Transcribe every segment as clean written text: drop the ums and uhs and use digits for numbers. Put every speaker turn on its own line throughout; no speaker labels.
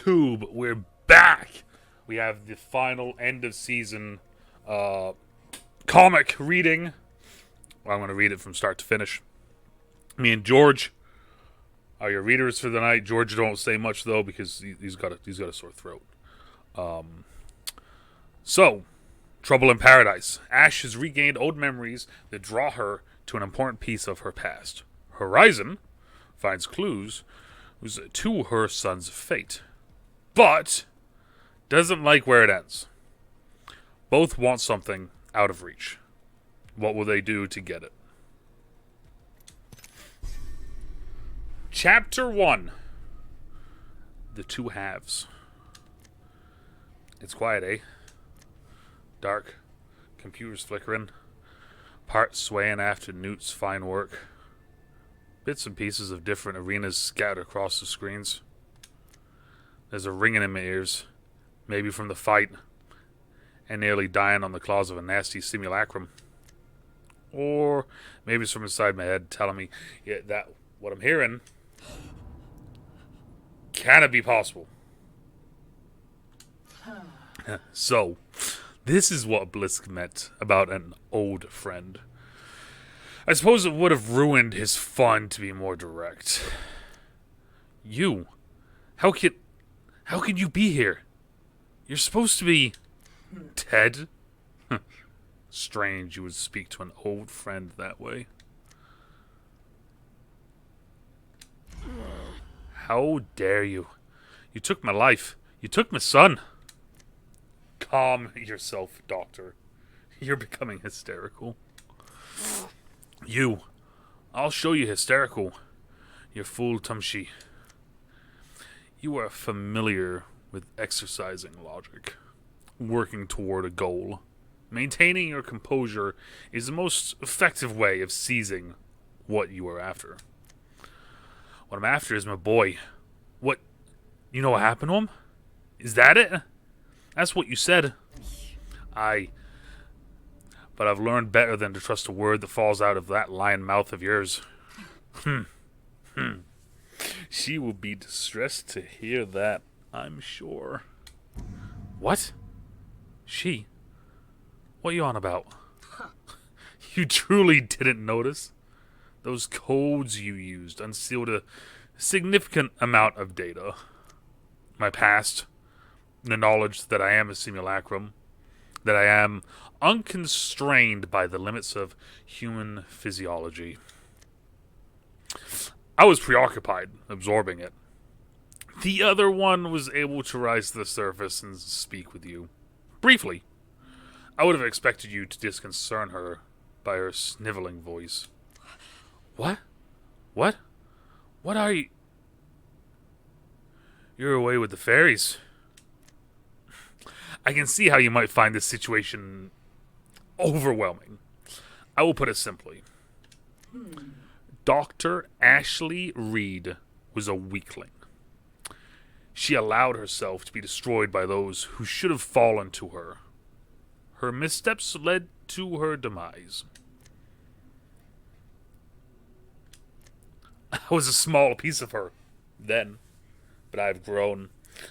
YouTube, we're back. We have the final end of season comic reading. Well, I'm going to read it from start to finish. Me and George are your readers for the night. George don't say much though because he's got a sore throat. So, Trouble in Paradise. Ash has regained old memories that draw her to an important piece of her past. Horizon finds clues to her son's fate, but doesn't like where it ends. Both want something out of reach. What will they do to get it? Chapter 1. The Two Halves. It's quiet, eh? Dark. Computers flickering. Parts swaying after Newt's fine work. Bits and pieces of different arenas scattered across the screens. There's a ringing in my ears. Maybe from the fight. And nearly dying on the claws of a nasty simulacrum. Or maybe it's from inside my head telling me that what I'm hearing can it be possible? So, this is what Blisk meant about an old friend. I suppose it would have ruined his fun to be more direct. You? How could you be here? You're supposed to be Ted? Strange you would speak to an old friend that way. How dare you? You took my life. You took my son. Calm yourself, Doctor. You're becoming hysterical. I'll show you hysterical. You fool Tumshi. You are familiar with exercising logic. Working toward a goal. Maintaining your composure is the most effective way of seizing what you are after. What I'm after is my boy. What? You know what happened to him? Is that it? That's what you said. But I've learned better than to trust a word that falls out of that lying mouth of yours. She will be distressed to hear that, I'm sure. What? She? What are you on about? You truly didn't notice? Those codes you used unsealed a significant amount of data. My past, the knowledge that I am a simulacrum, that I am unconstrained by the limits of human physiology. I was preoccupied, absorbing it. The other one was able to rise to the surface and speak with you. Briefly. I would have expected you to disconcern her by her sniveling voice. What? What? What are you? You're away with the fairies. I can see how you might find this situation overwhelming. I will put it simply. Dr. Ashley Reed was a weakling. She allowed herself to be destroyed by those who should have fallen to her. Her missteps led to her demise. I was a small piece of her then, but I've grown.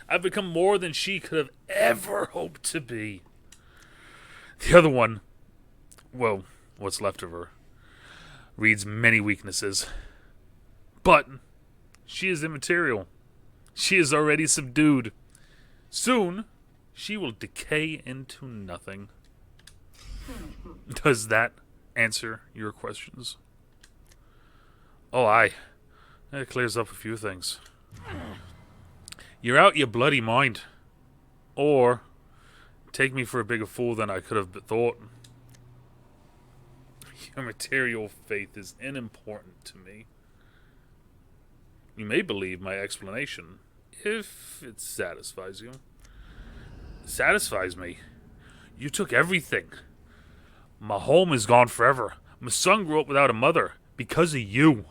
I've become more than she could have ever hoped to be. The other one, well, what's left of her, reads many weaknesses. But she is immaterial. She is already subdued. Soon, she will decay into nothing. Does that answer your questions? Oh, aye. That clears up a few things. You're out your bloody mind. Or, take me for a bigger fool than I could have thought. Your material faith is unimportant to me. You may believe my explanation, if it satisfies you. It satisfies me. You took everything. My home is gone forever. My son grew up without a mother because of you.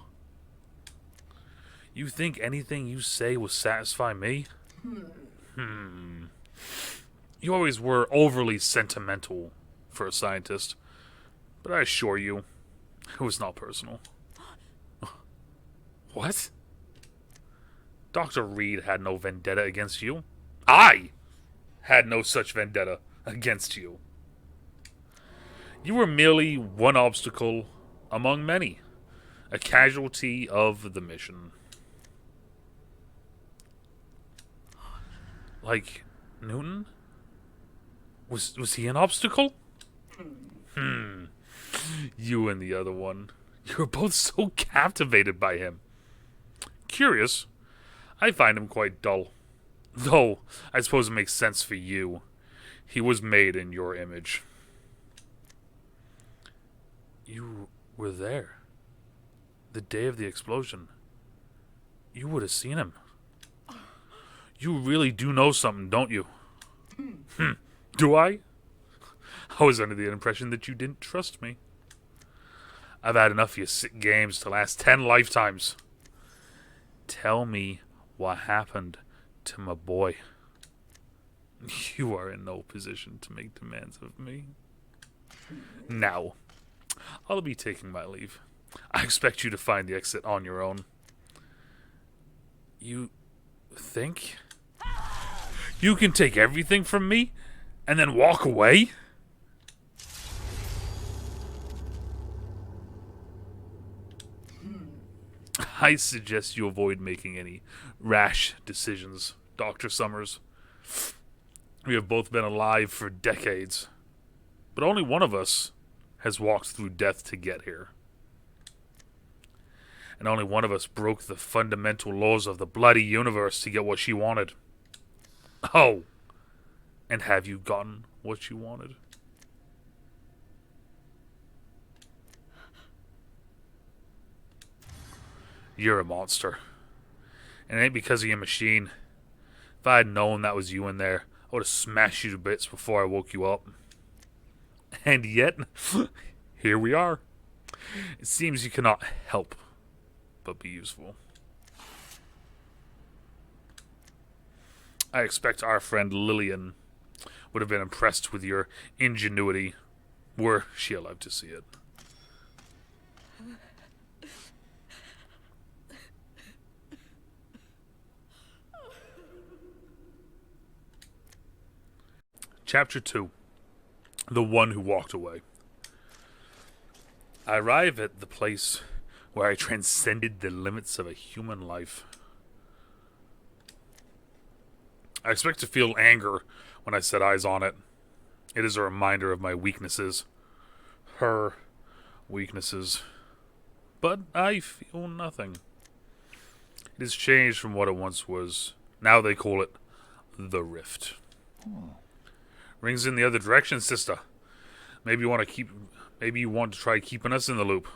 You think anything you say will satisfy me? You always were overly sentimental for a scientist, but I assure you, it was not personal. What? Dr. Reed had no vendetta against you. I had no such vendetta against you. You were merely one obstacle among many, a casualty of the mission. Like, Newton? Was he an obstacle? You and the other one. You were both so captivated by him. Curious. I find him quite dull. Though, I suppose it makes sense for you. He was made in your image. You were there. The day of the explosion. You would have seen him. You really do know something, don't you? Do I? I was under the impression that you didn't trust me. I've had enough of your sick games to last 10 lifetimes. Tell me what happened to my boy. You are in no position to make demands of me. Now, I'll be taking my leave. I expect you to find the exit on your own. You think you can take everything from me and then walk away? I suggest you avoid making any rash decisions, Dr. Summers. We have both been alive for decades, but only one of us has walked through death to get here. And only one of us broke the fundamental laws of the bloody universe to get what she wanted. Oh, and have you gotten what you wanted? You're a monster. And it ain't because of your machine. If I had known that was you in there, I would have smashed you to bits before I woke you up. And yet, here we are. It seems you cannot help but be useful. I expect our friend Lillian would have been impressed with your ingenuity, were she allowed to see it. Chapter 2. The One Who Walked Away. I arrive at the place where I transcended the limits of a human life. I expect to feel anger when I set eyes on it. It is a reminder of my weaknesses. Her weaknesses. But I feel nothing. It has changed from what it once was. Now they call it the Rift. Rings in the other direction, sister. Maybe you want to try keeping us in the loop.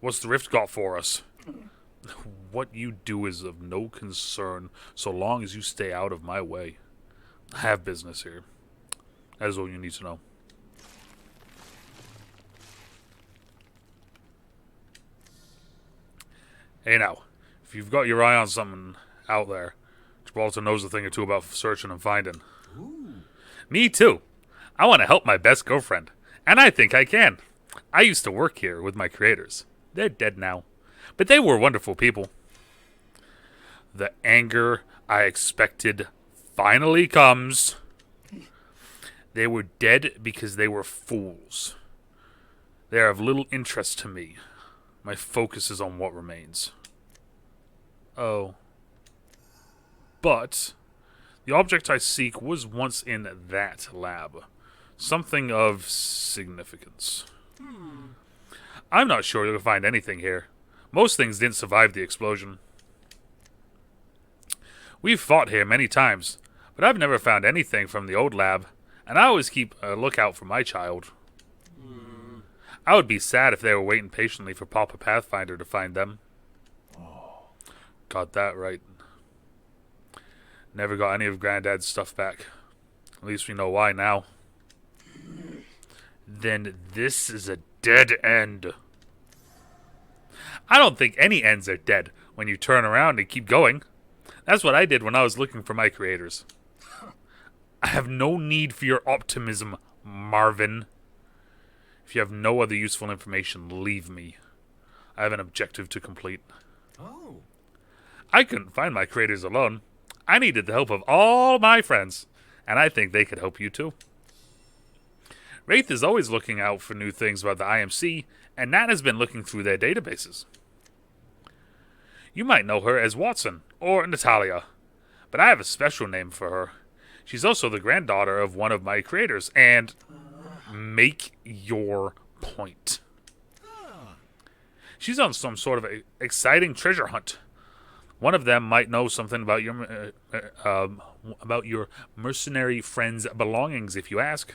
What's the Rift got for us? What you do is of no concern, so long as you stay out of my way. I have business here. That is all you need to know. Hey now, if you've got your eye on something out there, Gibraltar knows a thing or two about searching and finding. Ooh. Me too. I want to help my best girlfriend, and I think I can. I used to work here with my creators. They're dead now, but they were wonderful people. The anger I expected finally comes. They were dead because they were fools. They are of little interest to me. My focus is on what remains. Oh. But the object I seek was once in that lab. Something of significance. I'm not sure you'll find anything here. Most things didn't survive the explosion. We've fought here many times, but I've never found anything from the old lab, and I always keep a lookout for my child. I would be sad if they were waiting patiently for Papa Pathfinder to find them. Got that right. Never got any of Granddad's stuff back. At least we know why now. Then this is a dead end. I don't think any ends are dead when you turn around and keep going. That's what I did when I was looking for my creators. I have no need for your optimism, Marvin. If you have no other useful information, leave me. I have an objective to complete. Oh. I couldn't find my creators alone. I needed the help of all my friends, and I think they could help you too. Wraith is always looking out for new things about the IMC, and Nat has been looking through their databases. You might know her as Watson, or Natalia, but I have a special name for her. She's also the granddaughter of one of my creators, and make your point. She's on some sort of exciting treasure hunt. One of them might know something about your mercenary friend's belongings if you ask.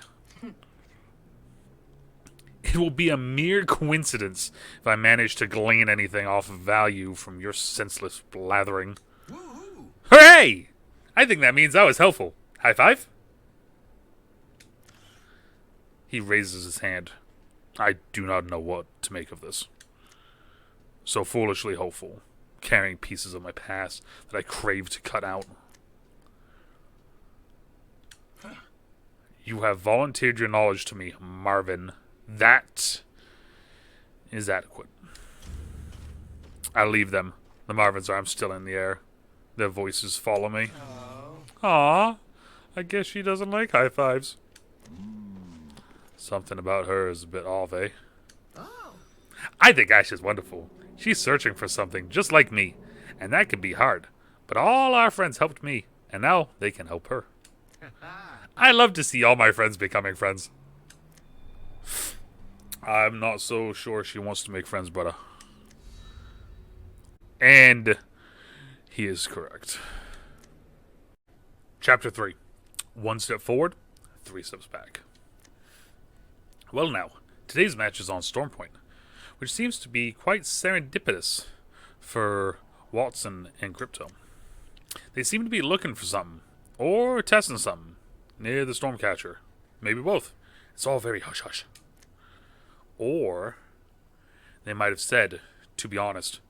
It will be a mere coincidence if I manage to glean anything off of value from your senseless blathering.
Woo-hoo.
Hooray! I think that means I was helpful. High five? He raises his hand. I do not know what to make of this. So foolishly hopeful, carrying pieces of my past that I crave to cut out. You have volunteered your knowledge to me, Marvin. That is adequate. I leave them. The Marvin's arms still in the air. Their voices follow me. Aww. I guess she doesn't like high fives. Something about her is a bit off, eh?
Oh.
I think Ash is wonderful. She's searching for something just like me, and that can be hard. But all our friends helped me, and now they can help her. I love to see all my friends becoming friends. I'm not so sure she wants to make friends, brother. And he is correct. Chapter 3. 1 step forward, 3 steps back. Well now, today's match is on Stormpoint, which seems to be quite serendipitous for Watson and Crypto. They seem to be looking for something, or testing something, near the Stormcatcher. Maybe both. It's all very hush-hush. Or they might have said, to be honest,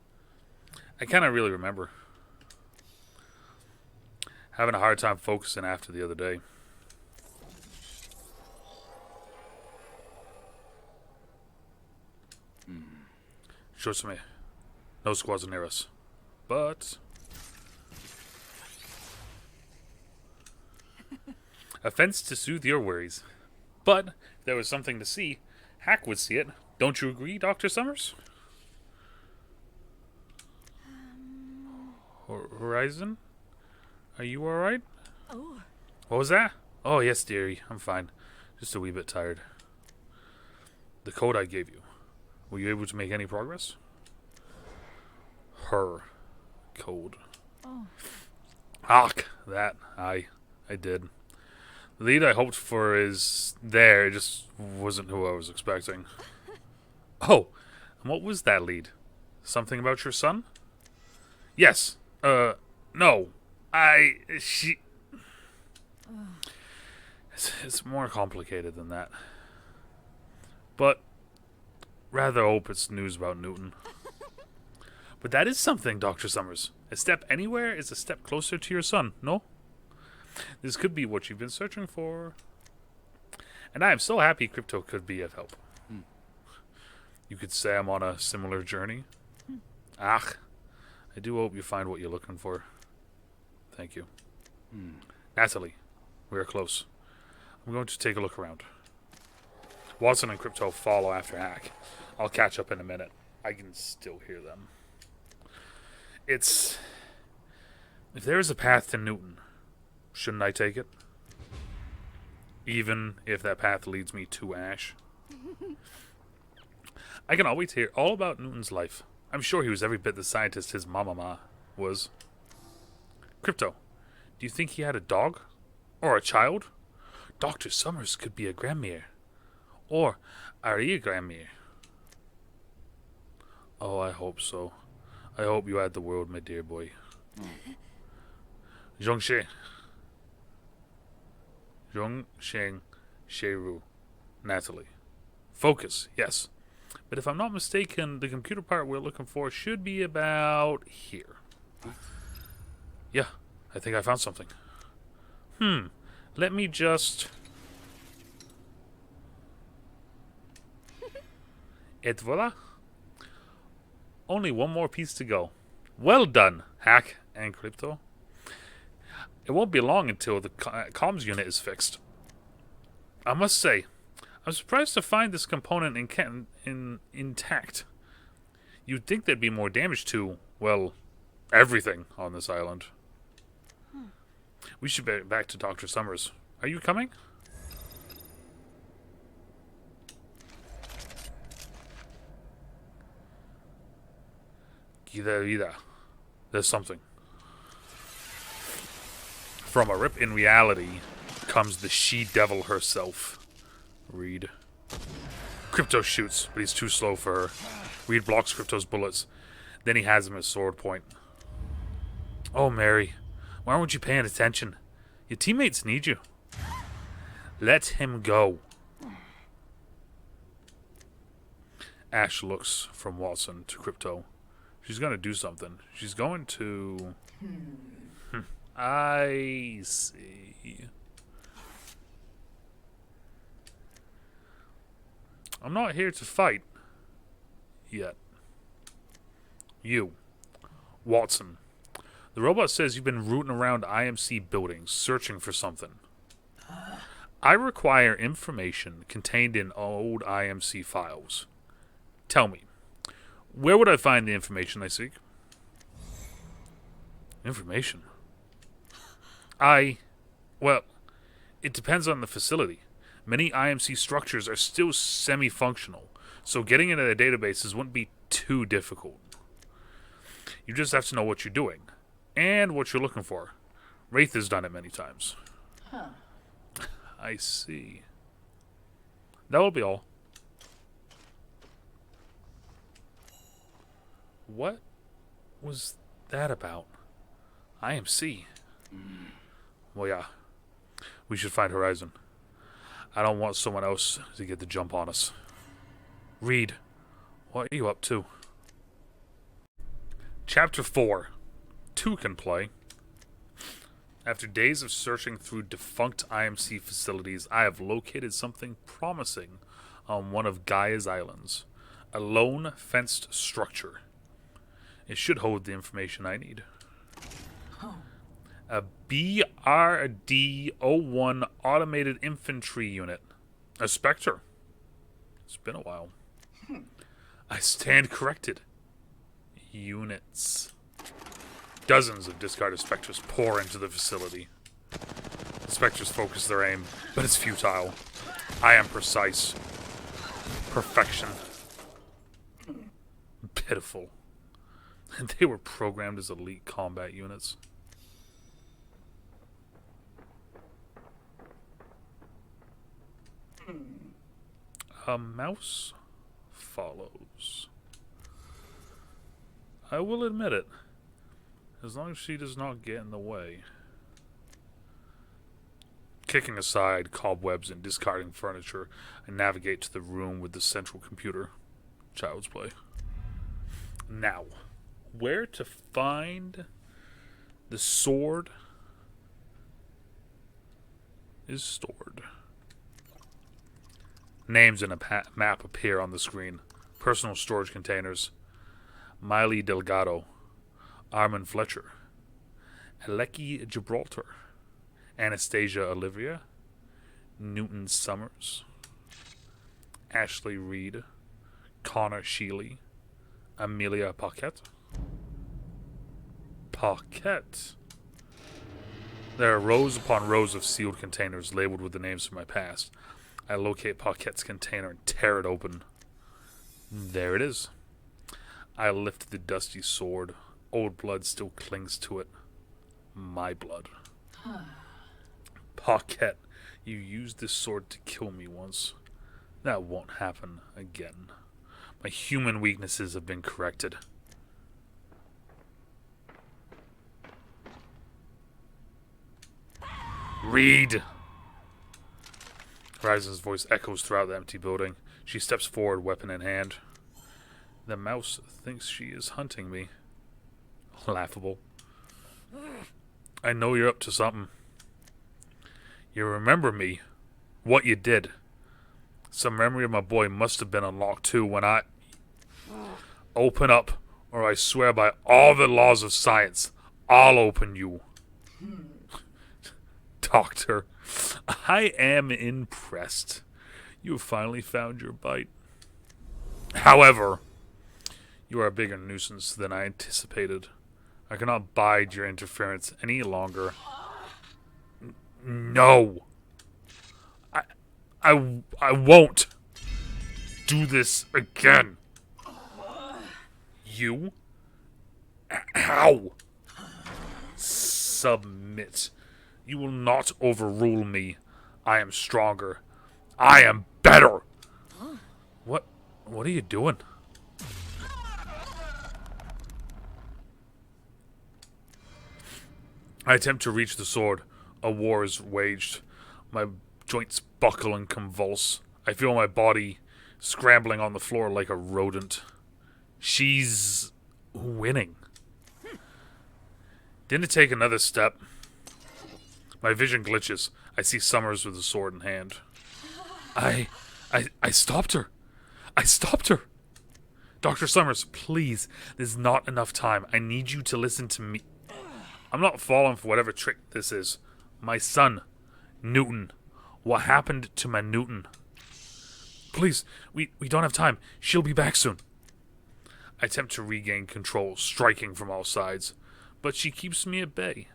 I cannot really remember. Having a hard time focusing after the other day. Sure to me. No squads near us. But a fence to soothe your worries. But if there was something to see, Hack would see it. Don't you agree, Dr. Summers? Horizon? Are you alright?
Oh.
What was that? Oh, yes, dearie. I'm fine. Just a wee bit tired. The code I gave you. Were you able to make any progress? Her code.
Oh.
Ach, that. I did. The lead I hoped for is there. It just wasn't who I was expecting. Oh, and what was that lead? Something about your son? Yes. No. It's more complicated than that. But rather hope it's news about Newton. But that is something, Dr. Summers. A step anywhere is a step closer to your son, no? This could be what you've been searching for. And I am so happy Crypto could be of help. You could say I'm on a similar journey. Ach, I do hope you find what you're looking for. Thank you. Natalie, we are close. I'm going to take a look around. Watson and Crypto follow after Hack. I'll catch up in a minute. I can still hear them. If there is a path to Newton, shouldn't I take it? Even if that path leads me to Ash? I can always hear all about Newton's life. I'm sure he was every bit the scientist his mama was. Crypto, do you think he had a dog? Or a child? Dr. Summers could be a grandmere. Or are you a grandmere? Oh, I hope so. I hope you had the world, my dear boy. Zhongxing. Zhongxing Sheru. Natalie. Focus, yes. But if I'm not mistaken, the computer part we're looking for should be about here. Yeah, I think I found something. Let me just... Et voila. Only one more piece to go. Well done, Hack and Crypto. It won't be long until the comms unit is fixed. I must say, I'm surprised to find this component intact. You'd think there'd be more damage to, well, everything on this island. We should be back to Dr. Summers. Are you coming? Gida. There's something. From a rip in reality comes the she-devil herself. Reed. Crypto shoots, but he's too slow for her. Reed blocks Crypto's bullets. Then he has him at sword point. Oh, Mary. Why aren't you paying attention? Your teammates need you. Let him go. Ash looks from Watson to Crypto. She's going to do something. She's going to... I see. I'm not here to fight. Yet. You. Watson. The robot says you've been rooting around IMC buildings, searching for something. I require information contained in old IMC files. Tell me, where would I find the information I seek? Information? Well, it depends on the facility. Many IMC structures are still semi-functional, so getting into their databases wouldn't be too difficult. You just have to know what you're doing, and what you're looking for. Wraith has done it many times.
Huh.
I see. That will be all. What was that about? IMC. Well, yeah. We should find Horizon. I don't want someone else to get the jump on us. Reed, what are you up to? Chapter 4. Two can play. After days of searching through defunct IMC facilities, I have located something promising on one of Gaia's islands. A lone, fenced structure. It should hold the information I need. A BRD-01 automated infantry unit. A Spectre. It's been a while. I stand corrected. Units. Dozens of discarded Spectres pour into the facility. The Spectres focus their aim, but it's futile. I am precise. Perfection. Pitiful. They were programmed as elite combat units. A mouse follows. I will admit it. As long as she does not get in the way. Kicking aside cobwebs and discarding furniture, I navigate to the room with the central computer. Child's play. Now, where to find the sword is stored. Names in a map appear on the screen. Personal storage containers. Miley Delgado. Armin Fletcher. Aleki Gibraltar. Anastasia Olivia. Newton Summers. Ashley Reed. Connor Sheely. Amelia Paquette. Paquette. There are rows upon rows of sealed containers labeled with the names from my past. I locate Paquette's container and tear it open. There it is. I lift the dusty sword. Old blood still clings to it. My blood. Paquette, you used this sword to kill me once. That won't happen again. My human weaknesses have been corrected. Reed! Horizon's voice echoes throughout the empty building. She steps forward, weapon in hand. The mouse thinks she is hunting me. Laughable. I know you're up to something. You remember me. What you did. Some memory of my boy must have been unlocked too when I... Open up, or I swear by all the laws of science, I'll open you. Doctor, I am impressed. You have finally found your bite. However, you are a bigger nuisance than I anticipated. I cannot bide your interference any longer. No. I won't do this again. You? How? Submit. You will not overrule me. I am stronger. I am better. What are you doing? I attempt to reach the sword. A war is waged. My joints buckle and convulse. I feel my body scrambling on the floor like a rodent. She's winning. Didn't it take another step? My vision glitches. I see Summers with a sword in hand. I stopped her. I stopped her. Dr. Summers, please. There's not enough time. I need you to listen to me. I'm not falling for whatever trick this is. My son, Newton. What happened to my Newton? Please, we don't have time. She'll be back soon. I attempt to regain control, striking from all sides. But she keeps me at bay.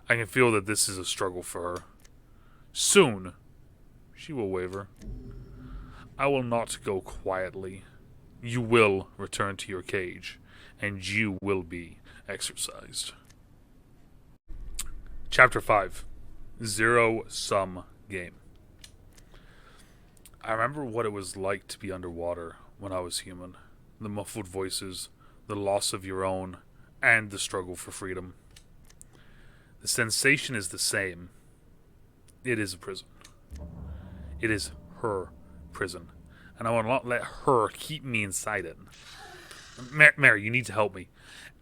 I can feel that this is a struggle for her. Soon, she will waver. I will not go quietly. You will return to your cage, and you will be exercised. Chapter 5. Zero-Sum Game. I remember what it was like to be underwater when I was human. The muffled voices, the loss of your own, and the struggle for freedom. The sensation is the same. It is a prison. It is her prison. And I will not let her keep me inside it. Mary, you need to help me.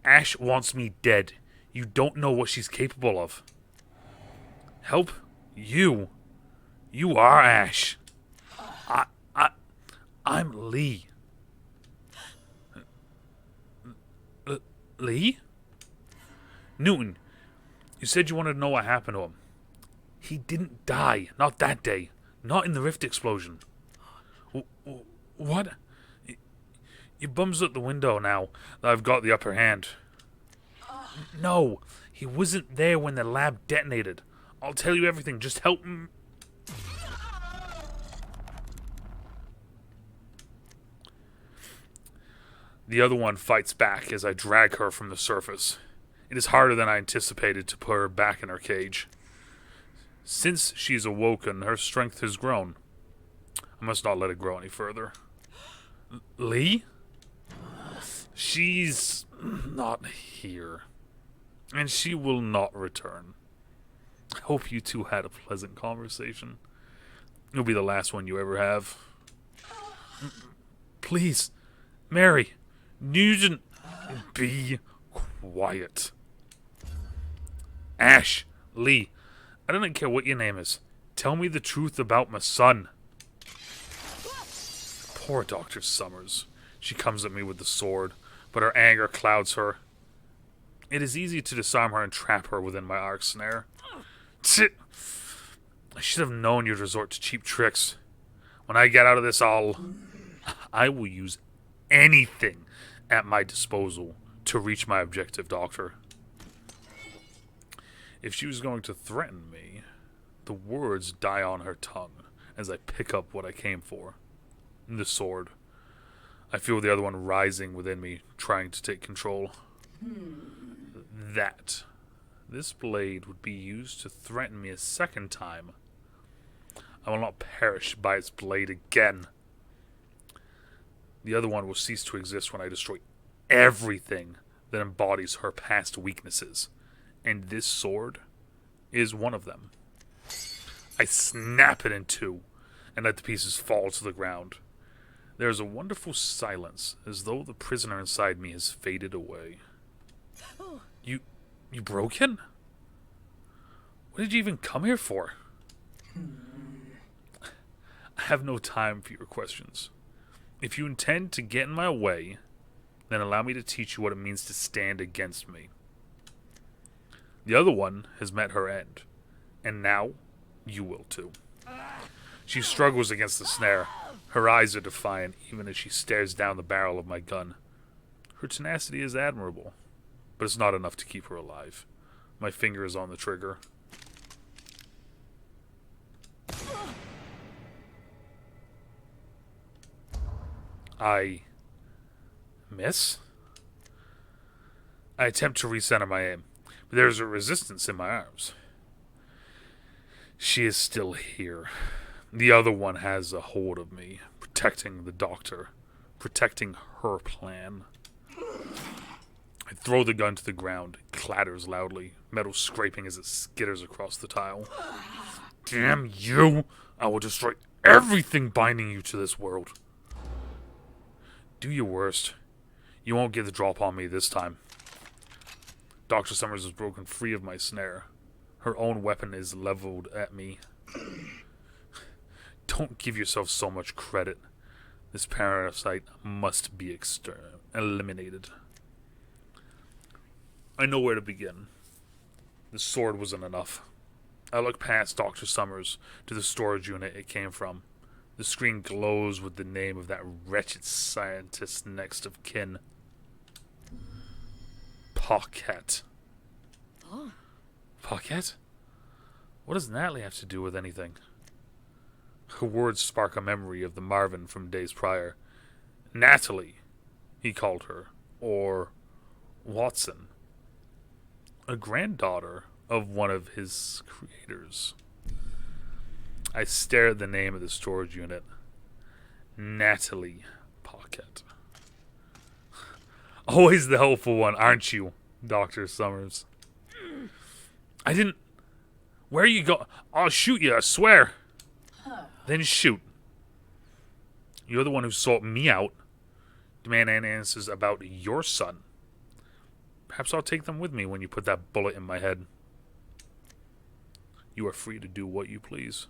Ash wants me dead. You don't know what she's capable of. Help? You? You are Ash. I'm Lee. Lee? Newton, you said you wanted to know what happened to him. He didn't die. Not that day. Not in the rift explosion. What? Your bum's out the window now that I've got the upper hand. No, he wasn't there when the lab detonated. I'll tell you everything. Just help him. The other one fights back as I drag her from the surface. It is harder than I anticipated to put her back in her cage. Since she's awoken, her strength has grown. I must not let it grow any further. Lee? She's not here. And she will not return. I hope you two had a pleasant conversation. It'll be the last one you ever have. Please, Mary, Nugent, be quiet. Ash, Lee, I don't care what your name is. Tell me the truth about my son. Poor Dr. Summers. She comes at me with the sword, but her anger clouds her. It is easy to disarm her and trap her within my arc snare. I should have known you'd resort to cheap tricks. When I get out of this, I will use anything at my disposal to reach my objective, Doctor. If she was going to threaten me, the words die on her tongue as I pick up what I came for. The sword. I feel the other one rising within me, trying to take control. This blade would be used to threaten me a second time. I will not perish by its blade again. The other one will cease to exist when I destroy everything that embodies her past weaknesses. And this sword is one of them. I snap it in two and let the pieces fall to the ground. There is a wonderful silence, as though the prisoner inside me has faded away. You broken? What did you even come here for? I have no time for your questions. If you intend to get in my way, Then allow me to teach you what it means to stand against me. The other one has met her end, and now you will too. She struggles against the snare. Her eyes are defiant, even as she stares down the barrel of my gun. Her tenacity is admirable, but it's not enough to keep her alive. My finger is on the trigger. I miss? I attempt to recenter my aim, but there is a resistance in my arms. She is still here. The other one has a hold of me, protecting the doctor, protecting her plan. I throw the gun to the ground. It clatters loudly, metal scraping as it skitters across the tile. Damn you! I will destroy everything binding you to this world. Do your worst. You won't get the drop on me this time. Dr. Summers has broken free of my snare. Her own weapon is leveled at me. Don't give yourself so much credit. This parasite must be eliminated. I know where to begin. The sword wasn't enough. I look past Dr. Summers to the storage unit it came from. The screen glows with the name of that wretched scientist next of kin. Paquette.
Oh.
Paquette? What does Natalie have to do with anything? Her words spark a memory of the Marvin from days prior. Natalie, he called her. Or Watson. A granddaughter of one of his creators. I stare at the name of the storage unit. Natalie Paquette. Always the helpful one, aren't you, Dr. Summers? I didn't... Where you go? I'll shoot you, I swear. Then shoot. You're the one who sought me out. Demand answers about your son. Perhaps I'll take them with me when you put that bullet in my head. You are free to do what you please.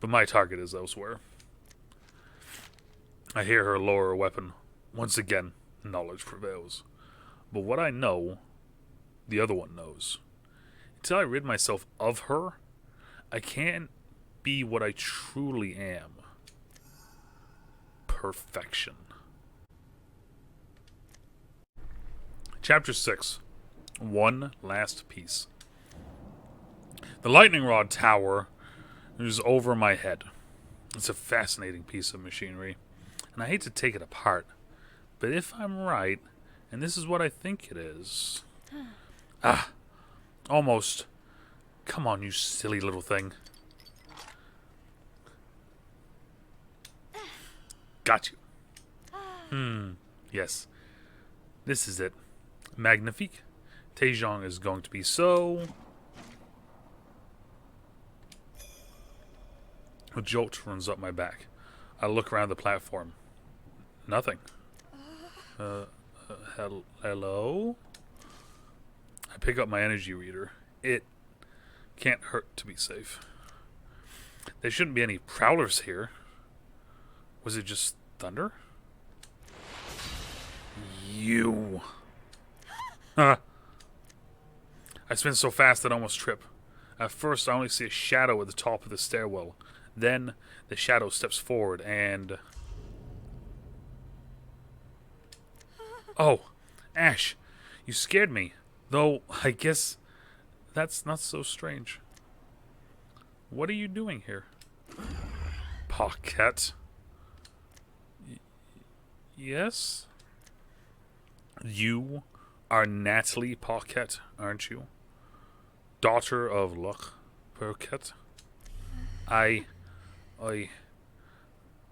But my target is elsewhere. I hear her lower her weapon. Once again, knowledge prevails. But what I know, the other one knows. Until I rid myself of her, I can't be what I truly am. Perfection. Chapter 6. One last piece. The lightning rod tower is over my head. It's a fascinating piece of machinery, and I hate to take it apart, but if I'm right, and this is what I think it is... almost. Come on, you silly little thing. Got you. Yes. This is it. Magnifique. Taejong is going to be so... A jolt runs up my back. I look around the platform. Nothing. Hello? I pick up my energy reader. It can't hurt to be safe. There shouldn't be any prowlers here. Was it just thunder? You. I spin so fast that I almost trip. At first, I only see a shadow at the top of the stairwell. Then, the shadow steps forward and... Oh, Ash, you scared me. Though, I guess that's not so strange. What are you doing here? Paquette? Yes? You are Natalie Paquette, aren't you? Daughter of Luc Paquette?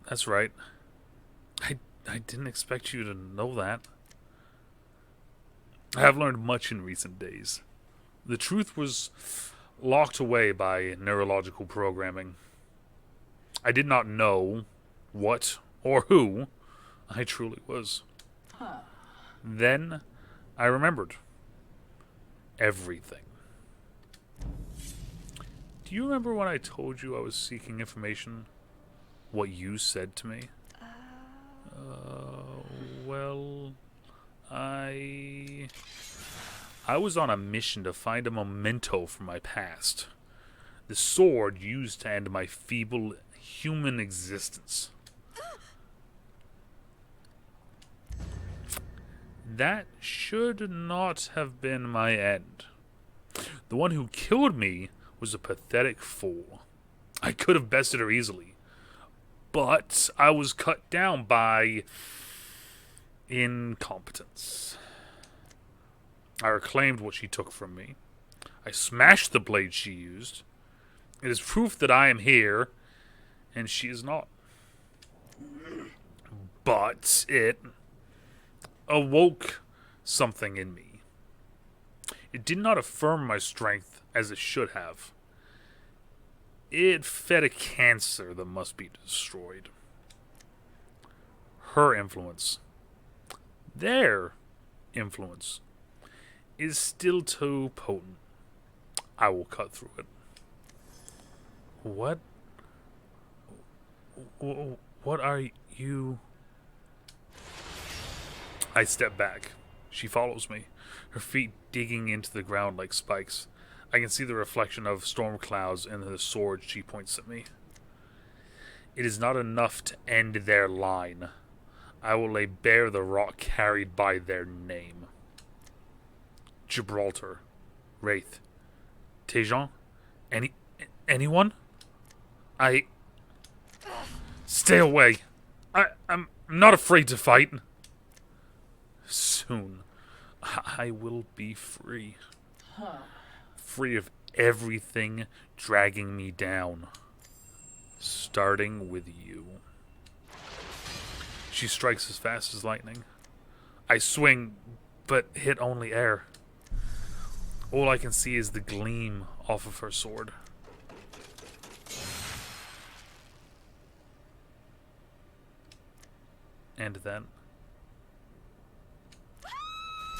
That's right. I didn't expect you to know that. I have learned much in recent days. The truth was locked away by neurological programming. I did not know what or who I truly was. Then I remembered everything. Do you remember when I told you I was seeking information? What you said to me? Well, I was on a mission to find a memento from my past. The sword used to end my feeble human existence. That should not have been my end. The one who killed me was a pathetic fool. I could have bested her easily. But I was cut down by incompetence. I reclaimed what she took from me. I smashed the blade she used. It is proof that I am here, and she is not. But it awoke something in me. It did not affirm my strength as it should have. It fed a cancer that must be destroyed. Her influence, their influence, is still too potent. I will cut through it. What? What are you? I step back. She follows me, her feet digging into the ground like spikes. I can see the reflection of storm clouds in the sword she points at me. It is not enough to end their line. I will lay bare the rock carried by their name. Gibraltar. Wraith. Tejan? Anyone? Stay away. I'm not afraid to fight. Soon, I will be free. Free of everything dragging me down. Starting with you. She strikes as fast as lightning. I swing, but hit only air. All I can see is the gleam off of her sword. And then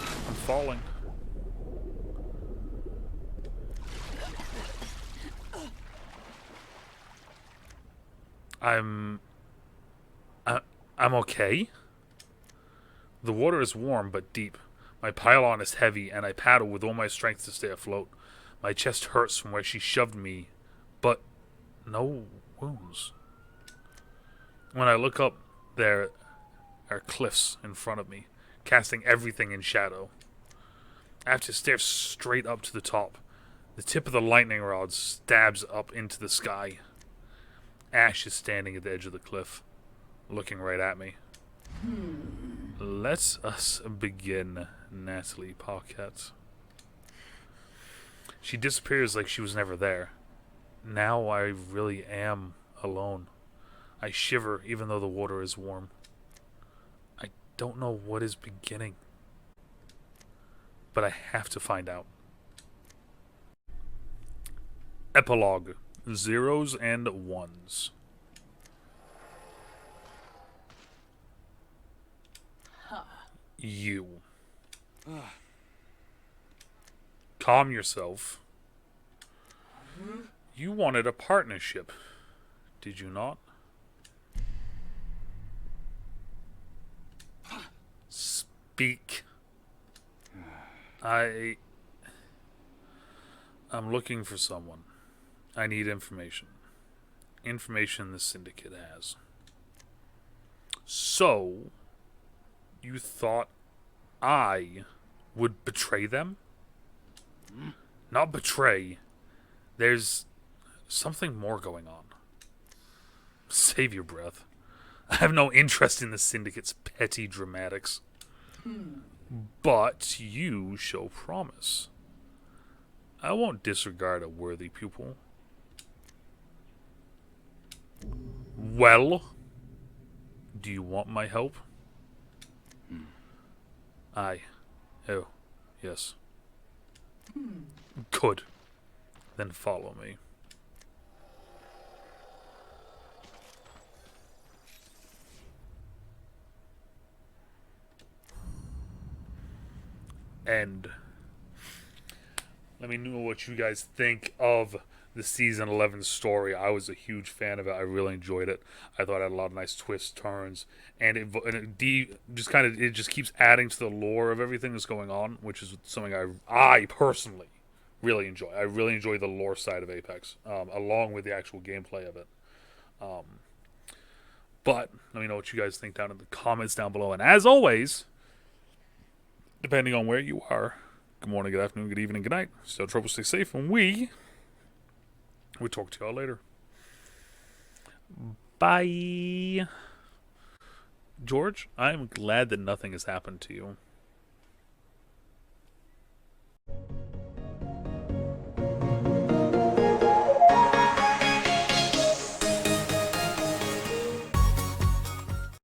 I'm falling. I'm okay. The water is warm but deep. My pylon is heavy, and I paddle with all my strength to stay afloat. My chest hurts from where she shoved me, but no wounds. When I look up, there are cliffs in front of me, casting everything in shadow. I have to stare straight up to the top. The tip of the lightning rod stabs up into the sky. Ash is standing at the edge of the cliff, looking right at me. Let us begin, Natalie Paquette. She disappears like she was never there. Now I really am alone. I shiver even though the water is warm. I don't know what is beginning, but I have to find out. Epilogue. Zeros and ones. You. Calm yourself. You wanted a partnership, did you not? Speak. I'm looking for someone. I need information. Information the syndicate has. So, you thought I would betray them? Not betray. There's something more going on. Save your breath. I have no interest in the syndicate's petty dramatics. But you show promise. I won't disregard a worthy pupil. Well, do you want my help? Aye. Oh, yes. Good. Then follow me. And let me know what you guys think of the season 11 story. I was a huge fan of it. I really enjoyed it. I thought it had a lot of nice twists, turns, and it just keeps adding to the lore of everything that's going on, which is something I personally really enjoy. I really enjoy the lore side of Apex, along with the actual gameplay of it. But let me know what you guys think down in the comments down below. And as always, depending on where you are, good morning, good afternoon, good evening, good night. Stay out of trouble, stay safe, and we'll talk to y'all later. Bye. George, I am glad that nothing has happened to you.